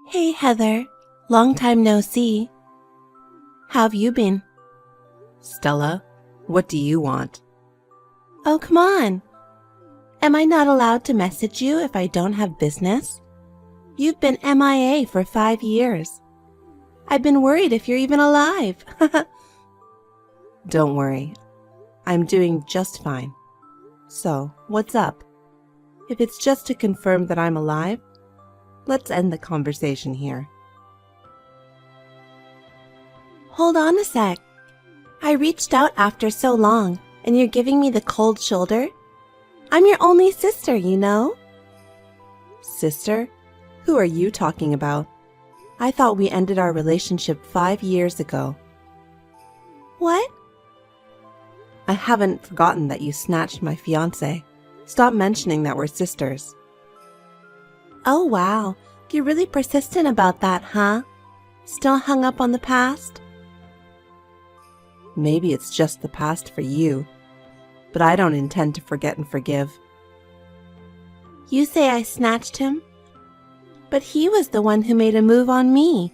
Hey Heather, long time no see. How've you been? Stella, what do you want? Oh, come on. Am I not allowed to message you if I don't have business? You've been MIA for 5 years. I've been worried if you're even alive. Don't worry, I'm doing just fine. So, what's up? If it's just to confirm that I'm alive, let's end the conversation here. Hold on a sec. I reached out after so long, and you're giving me the cold shoulder? I'm your only sister, you know? Sister? Who are you talking about? I thought we ended our relationship 5 years ago. What? I haven't forgotten that you snatched my fiancé. Stop mentioning that we're sisters. Oh wow, you're really persistent about that, huh? Still hung up on the past? Maybe it's just the past for you, but I don't intend to forget and forgive. You say I snatched him? But he was the one who made a move on me.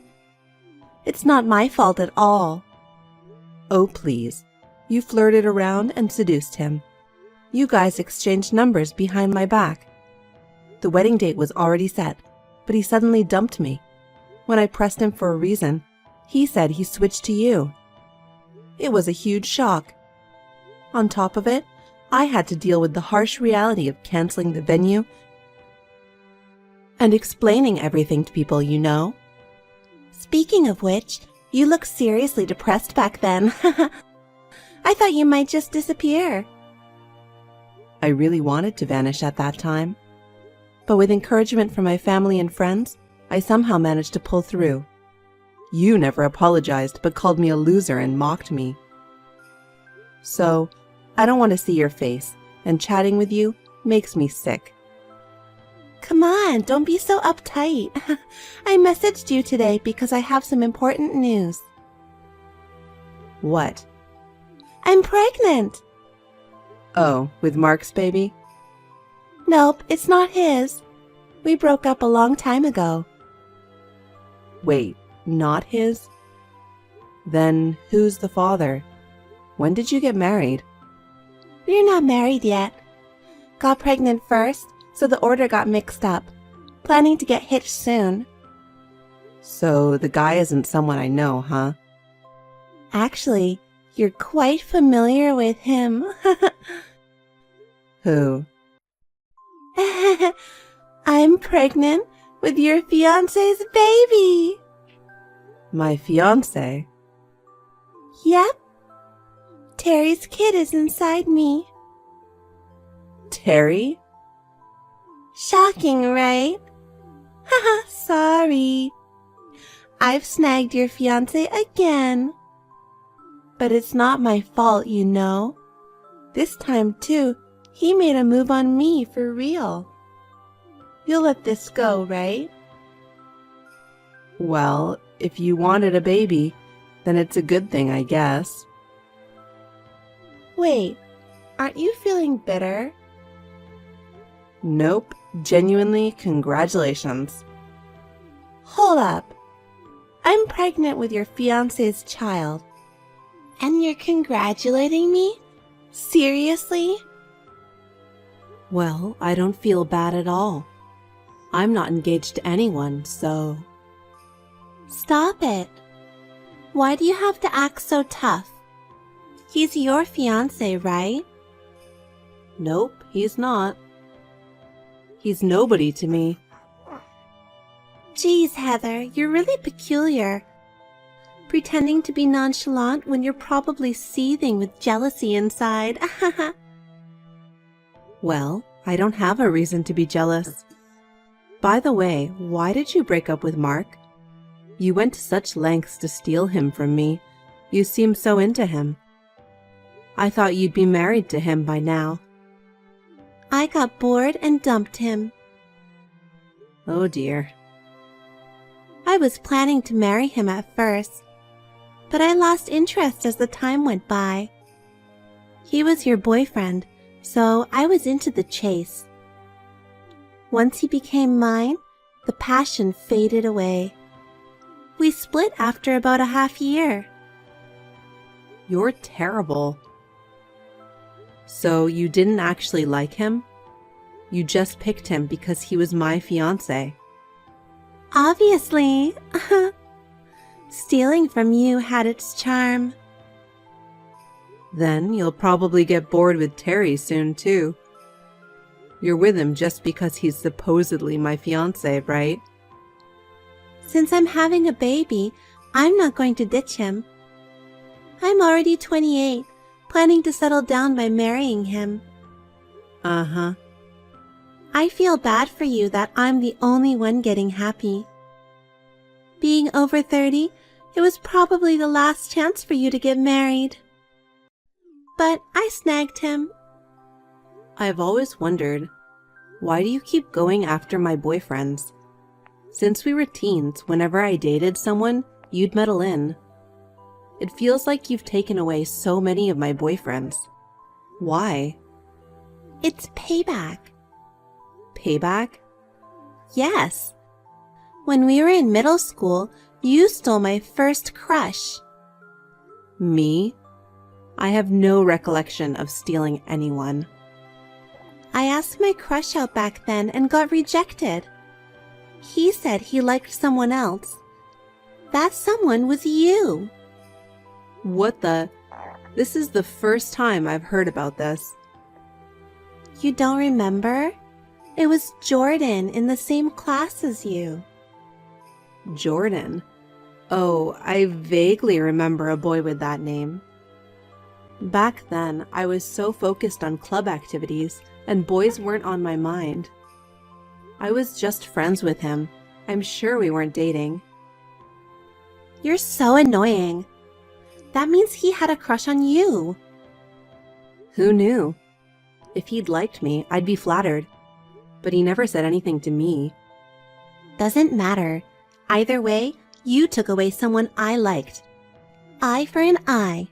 It's not my fault at all. Oh, please. You flirted around and seduced him. You guys exchanged numbers behind my back. The wedding date was already set, but he suddenly dumped me. When I pressed him for a reason, he said he switched to you. It was a huge shock. On top of it, I had to deal with the harsh reality of canceling the venue and explaining everything to people you know. Speaking of which, you looked seriously depressed back then. I thought you might just disappear. I really wanted to vanish at that time, but with encouragement from my family and friends, I somehow managed to pull through. You never apologized but called me a loser and mocked me. So, I don't want to see your face, and chatting with you makes me sick. Come on, don't be so uptight. I messaged you today because I have some important news. What? I'm pregnant. Oh, with Mark's baby? Nope, it's not his. We broke up a long time ago. Wait, not his? Then who's the father? When did you get married? We're not married yet. Got pregnant first, so the order got mixed up. Planning to get hitched soon. So the guy isn't someone I know, huh? Actually, you're quite familiar with him. Who? I'm pregnant with your fiancé's baby. My fiancé? Yep. Terry's kid is inside me. Terry? Shocking, right? Haha, sorry. I've snagged your fiancé again. But it's not my fault, you know. This time, too, he made a move on me for real. You'll let this go, right? Well, if you wanted a baby, then it's a good thing, I guess. Wait, aren't you feeling bitter? Nope. Genuinely, congratulations. Hold up. I'm pregnant with your fiancé's child. And you're congratulating me? Seriously? Well, I don't feel bad at all. I'm not engaged to anyone, so... Stop it. Why do you have to act so tough? He's your fiancé, right? Nope, he's not. He's nobody to me. Geez, Heather, you're really peculiar. Pretending to be nonchalant when you're probably seething with jealousy inside. Well, I don't have a reason to be jealous. By the way, why did you break up with Mark? You went to such lengths to steal him from me. You seem so into him. I thought you'd be married to him by now. I got bored and dumped him. Oh dear. I was planning to marry him at first, but I lost interest as the time went by. He was your boyfriend, so I was into the chase. Once he became mine, The passion faded away. We split after about a half year. You're terrible. So you didn't actually like him? You just picked him because he was my fiancé. Obviously. Stealing from you had its charm. Then you'll probably get bored with Terry soon, too. You're with him just because he's supposedly my fiancé, right? Since I'm having a baby, I'm not going to ditch him. I'm already 28, planning to settle down by marrying him. Uh-huh. I feel bad for you that I'm the only one getting happy. Being over 30, it was probably the last chance for you to get married. But I snagged him. I've always wondered, why do you keep going after my boyfriends? Since we were teens, whenever I dated someone, you'd meddle in. It feels like you've taken away so many of my boyfriends. Why? It's payback. Payback? Yes. When we were in middle school, you stole my first crush. Me? I have no recollection of stealing anyone. I asked my crush out back then and got rejected. He said he liked someone else. That someone was you. What the? This is the first time I've heard about this. You don't remember? It was Jordan in the same class as you. Jordan? Oh, I vaguely remember a boy with that name. Back then, I was so focused on club activities, and boys weren't on my mind. I was just friends with him. I'm sure we weren't dating. You're so annoying. That means he had a crush on you. Who knew? If he'd liked me, I'd be flattered. But he never said anything to me. Doesn't matter. Either way, you took away someone I liked. Eye for an eye.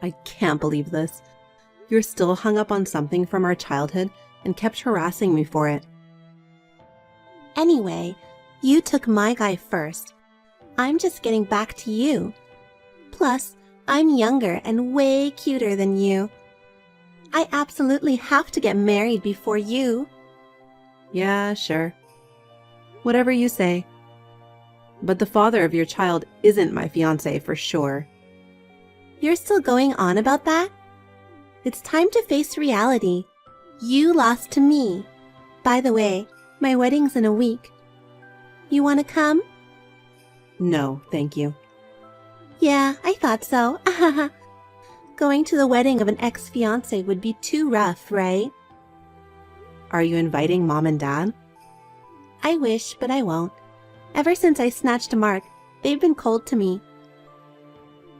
I can't believe this. You're still hung up on something from our childhood and kept harassing me for it. Anyway, you took my guy first. I'm just getting back to you. Plus, I'm younger and way cuter than you. I absolutely have to get married before you. Yeah, sure. Whatever you say. But the father of your child isn't my fiancé for sure. You're still going on about that? It's time to face reality. You lost to me. By the way, my wedding's in a week. You want to come? No, thank you. Yeah, I thought so. Going to the wedding of an ex-fiancé would be too rough, right? Are you inviting Mom and Dad? I wish, but I won't. Ever since I snatched Mark, they've been cold to me.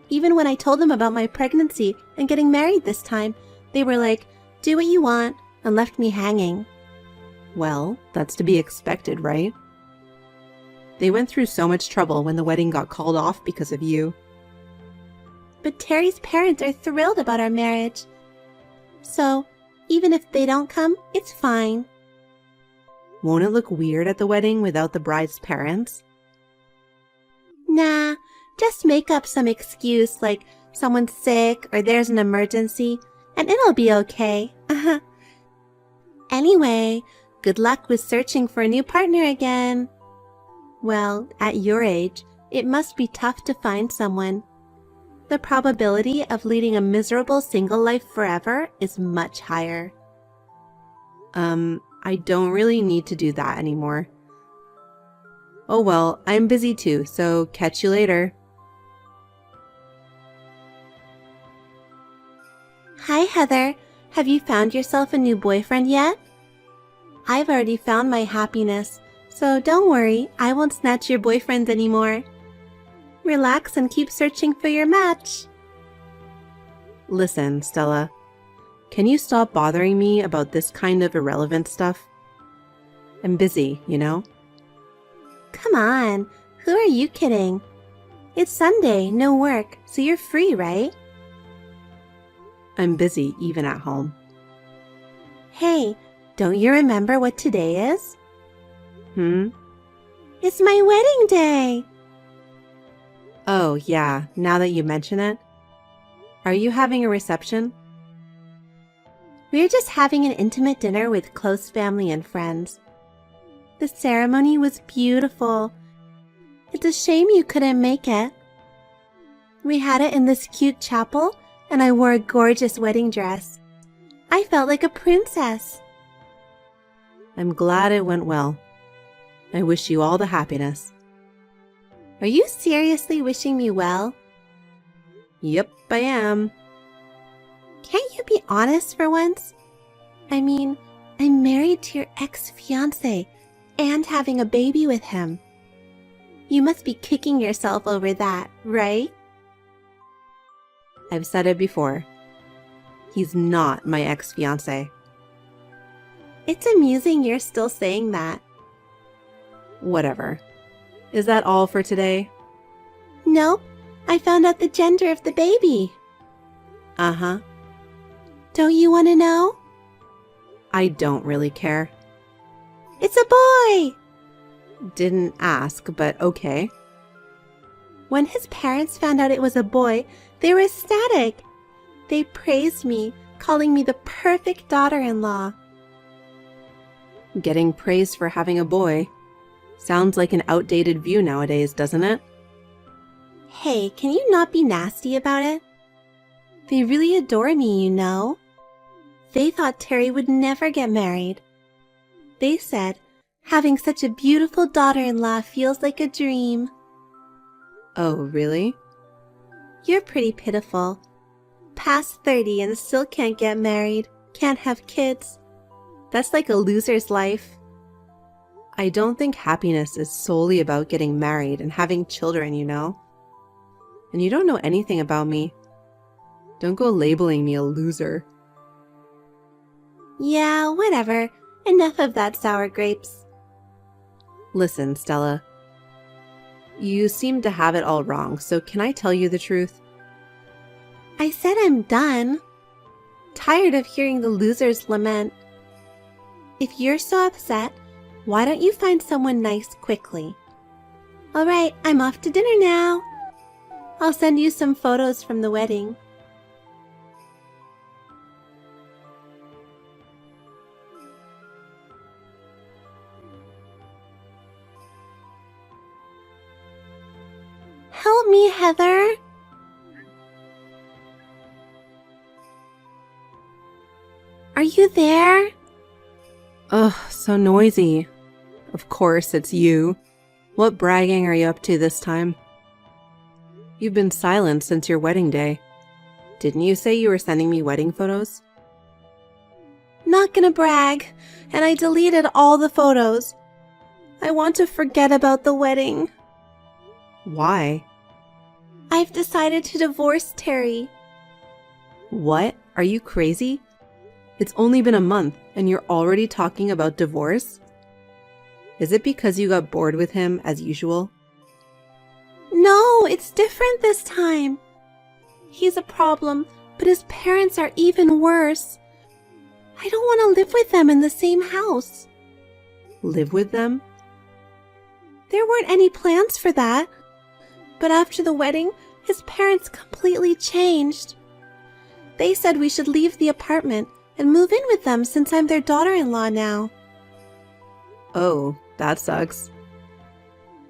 Even when I told them about my pregnancy and getting married this time, they were like, do what you want, and left me hanging. Well, that's to be expected, right? They went through so much trouble when the wedding got called off because of you. But Terry's parents are thrilled about our marriage. So, even if they don't come, it's fine. Won't it look weird at the wedding without the bride's parents? Nah, just make up some excuse like someone's sick or there's an emergency, and it'll be okay. Anyway, good luck with searching for a new partner again. Well, at your age, it must be tough to find someone. The probability of leading a miserable single life forever is much higher. I don't really need to do that anymore. Oh well, I'm busy too, so catch you later. Hi, Heather. Have you found yourself a new boyfriend yet? I've already found my happiness, so don't worry, I won't snatch your boyfriends anymore. Relax and keep searching for your match. Listen, Stella. Can you stop bothering me about this kind of irrelevant stuff? I'm busy, you know? Come on, who are you kidding? It's Sunday, no work, so you're free, right? I'm busy even at home. Hey, don't you remember what today is? It's my wedding day. Oh, yeah, now that you mention it. Are you having a reception? We're just having an intimate dinner with close family and friends. The ceremony was beautiful. It's a shame you couldn't make it. We had it in this cute chapel, and I wore a gorgeous wedding dress. I felt like a princess. I'm glad it went well. I wish you all the happiness. Are you seriously wishing me well? Yep, I am. Can't you be honest for once? I mean, I'm married to your ex-fiancé and having a baby with him. You must be kicking yourself over that, right? I've said it before. He's not my ex-fiancé. It's amusing you're still saying that. Whatever. Is that all for today? Nope. I found out the gender of the baby. Uh-huh. Don't you want to know? I don't really care. It's a boy! Didn't ask, but okay. When his parents found out it was a boy, they were ecstatic. They praised me, calling me the perfect daughter-in-law. Getting praised for having a boy sounds like an outdated view nowadays, doesn't it? Hey, can you not be nasty about it? They really adore me, you know. They thought Terry would never get married. They said, having such a beautiful daughter-in-law feels like a dream. Oh, really? You're pretty pitiful. Past 30 and still can't get married, can't have kids. That's like a loser's life. I don't think happiness is solely about getting married and having children, you know? And you don't know anything about me. Don't go labeling me a loser. Yeah, whatever. Enough of that sour grapes. Listen, Stella. You seem to have it all wrong, so can I tell you the truth? I said I'm done. Tired of hearing the losers lament. If you're so upset, why don't you find someone nice quickly? All right, I'm off to dinner now. I'll send you some photos from the wedding. Help me, Heather. Are you there? Ugh, so noisy. Of course, it's you. What bragging are you up to this time? You've been silent since your wedding day. Didn't you say you were sending me wedding photos? Not gonna brag, and I deleted all the photos. I want to forget about the wedding. Why? I've decided to divorce Terry. What? Are you crazy? It's only been a month and you're already talking about divorce? Is it because you got bored with him as usual? No, it's different this time. He's a problem, but his parents are even worse. I don't want to live with them in the same house. Live with them? There weren't any plans for that. But after the wedding, his parents completely changed. They said we should leave the apartment and move in with them since I'm their daughter-in-law now. Oh, that sucks.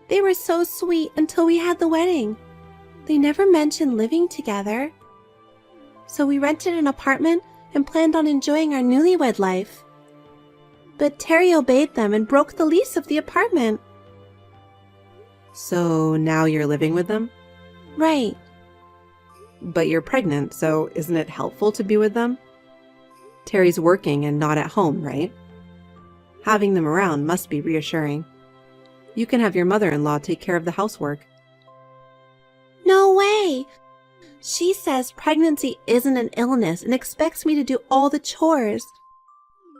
They were so sweet until we had the wedding. They never mentioned living together. So we rented an apartment and planned on enjoying our newlywed life. But Terry obeyed them and broke the lease of the apartment. So now you're living with them? Right. But you're pregnant, so isn't it helpful to be with them? Terry's working and not at home, right? Having them around must be reassuring. You can have your mother-in-law take care of the housework. No way! She says pregnancy isn't an illness and expects me to do all the chores.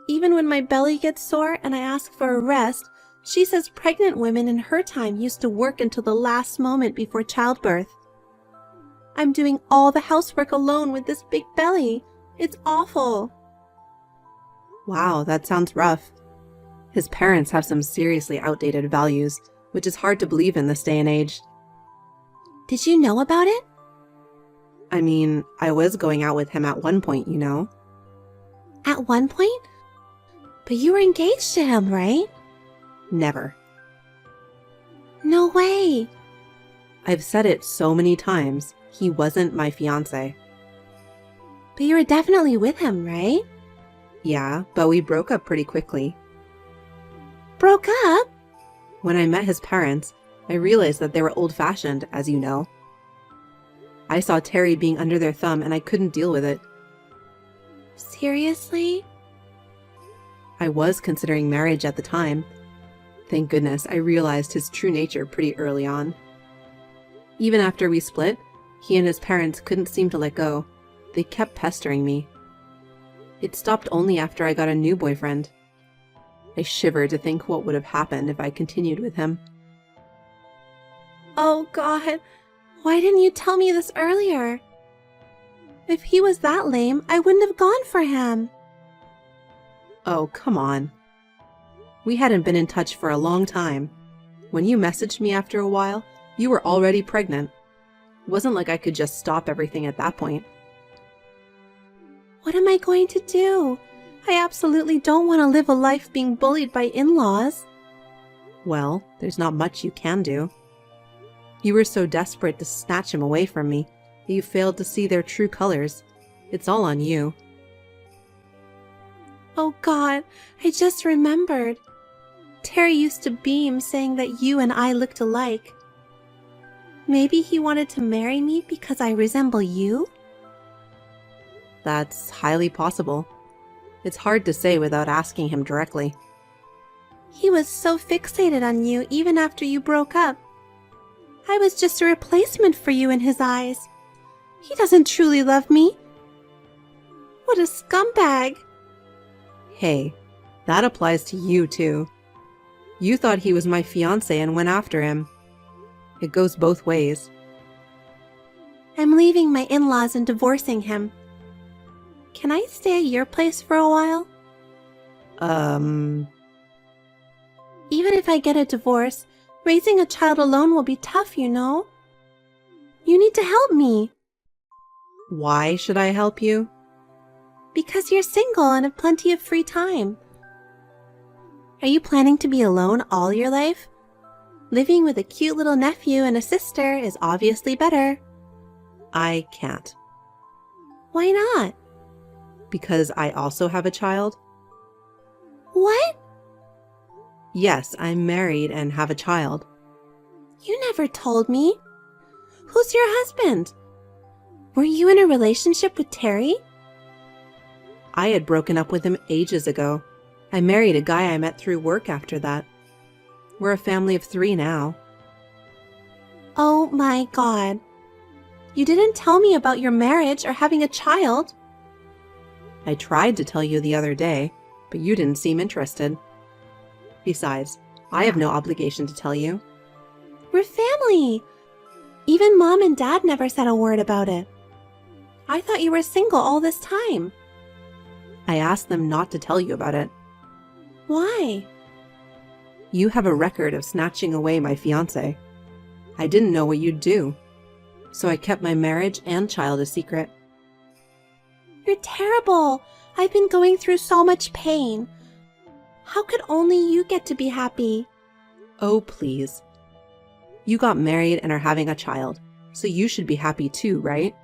Even when my belly gets sore and I ask for a rest, she says pregnant women in her time used to work until the last moment before childbirth. I'm doing all the housework alone with this big belly. It's awful. Wow, that sounds rough. His parents have some seriously outdated values, which is hard to believe in this day and age. Did you know about it? I mean, I was going out with him at one point, you know. At one point? But you were engaged to him, right? Never. No way. I've said it so many times, he wasn't my fiancé. But you were definitely with him, right? Yeah, but we broke up pretty quickly. Broke up? When I met his parents, I realized that they were old-fashioned, as you know. I saw Terry being under their thumb and I couldn't deal with it. Seriously? I was considering marriage at the time. Thank goodness I realized his true nature pretty early on. Even after we split, he and his parents couldn't seem to let go. They kept pestering me. It stopped only after I got a new boyfriend. I shiver to think what would have happened if I continued with him. Oh God, why didn't you tell me this earlier? If he was that lame, I wouldn't have gone for him. Oh, come on. We hadn't been in touch for a long time. When you messaged me after a while, you were already pregnant. It wasn't like I could just stop everything at that point. What am I going to do? I absolutely don't want to live a life being bullied by in-laws. Well, there's not much you can do. You were so desperate to snatch him away from me that you failed to see their true colors. It's all on you. Oh God, I just remembered. Terry used to beam saying that you and I looked alike. Maybe he wanted to marry me because I resemble you? That's highly possible. It's hard to say without asking him directly. He was so fixated on you even after you broke up. I was just a replacement for you in his eyes. He doesn't truly love me. What a scumbag. Hey, that applies to you too. You thought he was my fiancé and went after him. It goes both ways. I'm leaving my in-laws and divorcing him. Can I stay at your place for a while? Even if I get a divorce, raising a child alone will be tough, you know. You need to help me. Why should I help you? Because you're single and have plenty of free time. Are you planning to be alone all your life? Living with a cute little nephew and a sister is obviously better. I can't. Why not? Because I also have a child. What? Yes, I'm married and have a child. You never told me. Who's your husband? Were you in a relationship with Terry? I had broken up with him ages ago. I married a guy I met through work after that. We're a family of 3 now. Oh my God. You didn't tell me about your marriage or having a child. I tried to tell you the other day, but you didn't seem interested. Besides, I have no obligation to tell you. We're family. Even Mom and Dad never said a word about it. I thought you were single all this time. I asked them not to tell you about it. Why? You have a record of snatching away my fiancé. I didn't know what you'd do, so I kept my marriage and child a secret. You're terrible. I've been going through so much pain. How could only you get to be happy? Oh, please. You got married and are having a child, so you should be happy too, right?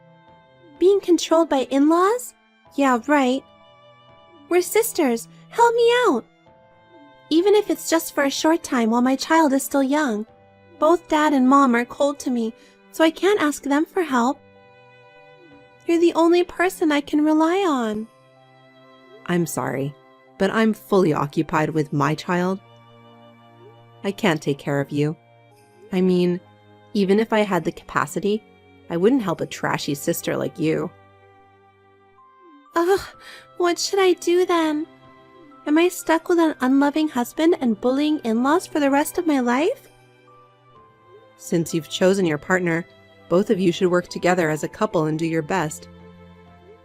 Being controlled by in-laws? Yeah, right. We're sisters. Help me out. Even if it's just for a short time while my child is still young. Both Dad and Mom are cold to me, so I can't ask them for help. You're the only person I can rely on. I'm sorry, but I'm fully occupied with my child. I can't take care of you. I mean, even if I had the capacity, I wouldn't help a trashy sister like you. Ugh, what should I do then? Am I stuck with an unloving husband and bullying in-laws for the rest of my life? Since you've chosen your partner, both of you should work together as a couple and do your best.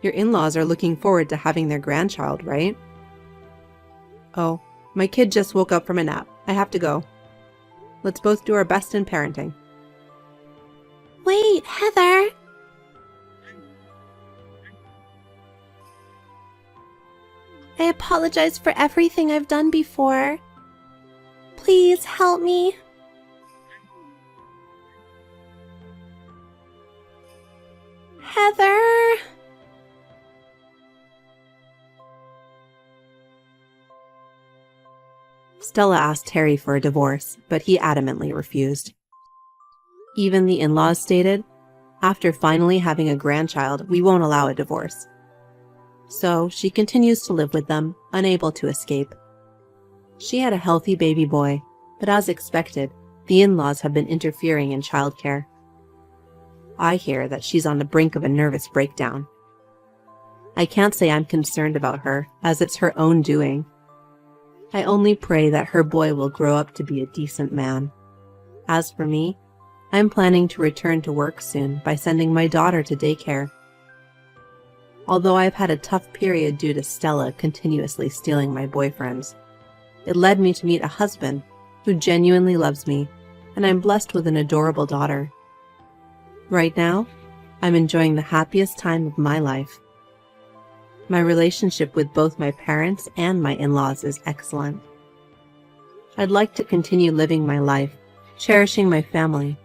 Your in-laws are looking forward to having their grandchild, right? Oh, My kid just woke up from a nap. I have to go. Let's both do our best in parenting. Wait, Heather! I apologize for everything I've done before. Please help me. Heather! Stella asked Harry for a divorce, but he adamantly refused. Even the in-laws stated, after finally having a grandchild, we won't allow a divorce. So she continues to live with them, unable to escape. She had a healthy baby boy, but as expected, the in-laws have been interfering in childcare. I hear that she's on the brink of a nervous breakdown. I can't say I'm concerned about her, as it's her own doing. I only pray that her boy will grow up to be a decent man. As for me, I'm planning to return to work soon by sending my daughter to daycare. Although I've had a tough period due to Stella continuously stealing my boyfriends, it led me to meet a husband who genuinely loves me, and I'm blessed with an adorable daughter. Right now, I'm enjoying the happiest time of my life. My relationship with both my parents and my in-laws is excellent. I'd like to continue living my life, cherishing my family,